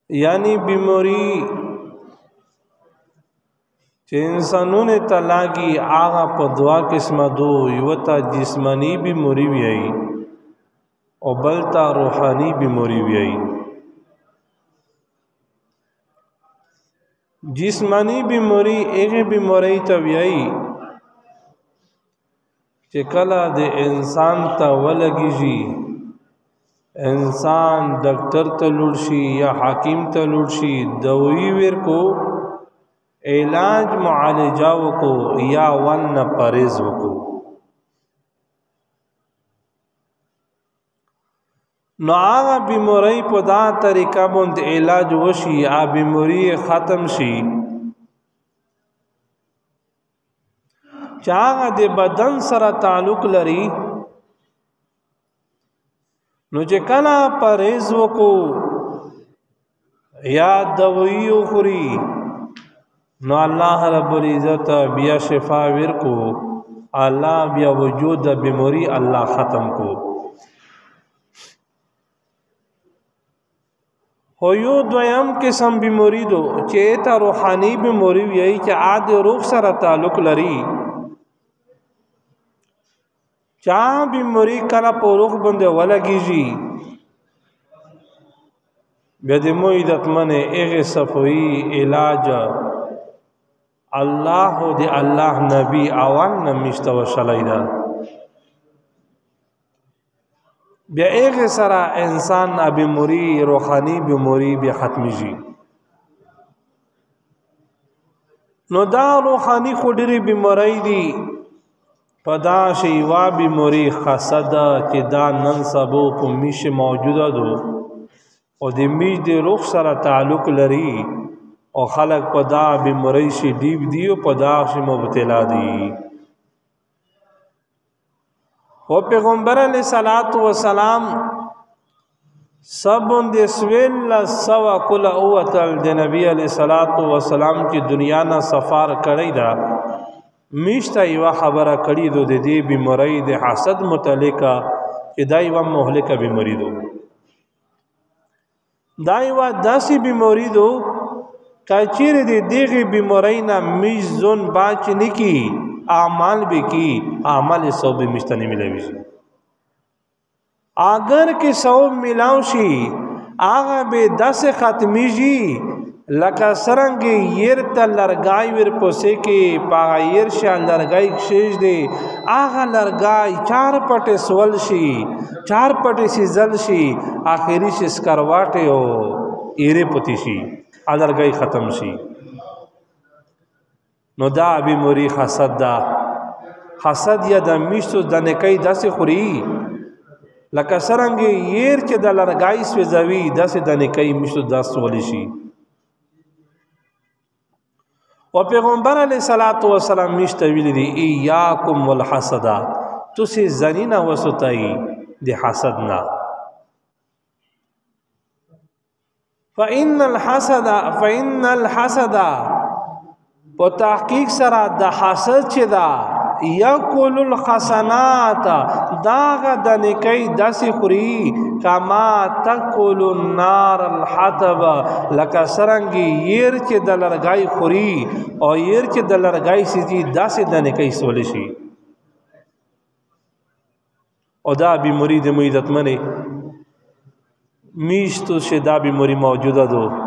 یعنی بیماری چې انسانونه تلاګي هغه په دوا قسمه دو یو ته جسمانی بیماری وي او بل ته روحاني بیماری وي جسمانی بیماری هغه بیماری ته وي چې کله د انسان ته ولګيږي انسان ډاکټر ته لور شي یا حکیم ته لور شي دوی ورکو علاج معالجه وکو یا ون پرهیز وکو نو هغه بیماری په دا طریقه باندې علاج وشي هغه بیماری ختم شي چې هغه د بدن سره تعلق لري نو چې کله پرهیز وکو یا دوی خوري نو الله رب العزت بیا شفا ورکو الله بیا وجود د بیماری الله ختم کو هو یو دویم قسم بیماری دو چې ته روحاني بیماری وي چې عاد روح سره تعلق لري چا بیماری کله په روح باندې ولګيږي بیا د مو عزت منه هغه صفوي علاج الله دی الله نبی اول نمشتو شلیدا بیا هغه سره انسان بیماری روحاني بیماری بیا ختميږي نو دا روحاني خډري بیماری دي پدا شی وا بیماری حسد چې دا نن سبو په میش موجوده دو او د میش د روح سره تعلق لري او خلق پدا بیماری شي دیو دیو پدا شي مبتلا دي او پیغمبر علیہ الصلوۃ والسلام سبون د سویل سوا کل اوتل د نبی علیہ الصلوۃ والسلام کی دنیا نه سفر کړی دا میشته یو خبره کړی دو د دې بیماری د حسد متعلقه چې دا یو مهلکه بیماری دو دا یو داسې بیماری دو کچیر دی دیغی بیماری نا میش زون باچ نکی اعمال بھی کی اعمال صوب مشتنی ملوی شی اگر که صوب ملاو شی آغا بے دس ختمی جی لکا سرنگی یر تا لرگائی ور پوسے کی پاگا یر شا لرگائی کشیش دے آغا لرگائی چار پٹے سول شی چار پٹے سی زل شی آخری شی سکرواٹے ہو ایرے پتی شی لرگائی ختم شی نو دا بیماری حسد دا حسد یا د میشتو د نکای داسې خوري لکه سرنګ ير چې د لرګای سوځوي داسې د نکای میشتو داس ولی شي او پیغمبر علیہ الصلوۃ والسلام میشته ویل دي ایاکم والحسد تسی زنینا وسطای د حسد نه فإن الحسد په تحقیق سره د حسد چې دا یاکل الحسنات داغه د نیکی داسې خوري کما تاکل النار الحطب لکه سرنګي ير چې د لرګای خوري او ير چې د لرګای سيږي داسې د نیکی سول شي او دا بیماری د عزت منه میشتو شه دا بیماری موجوده دو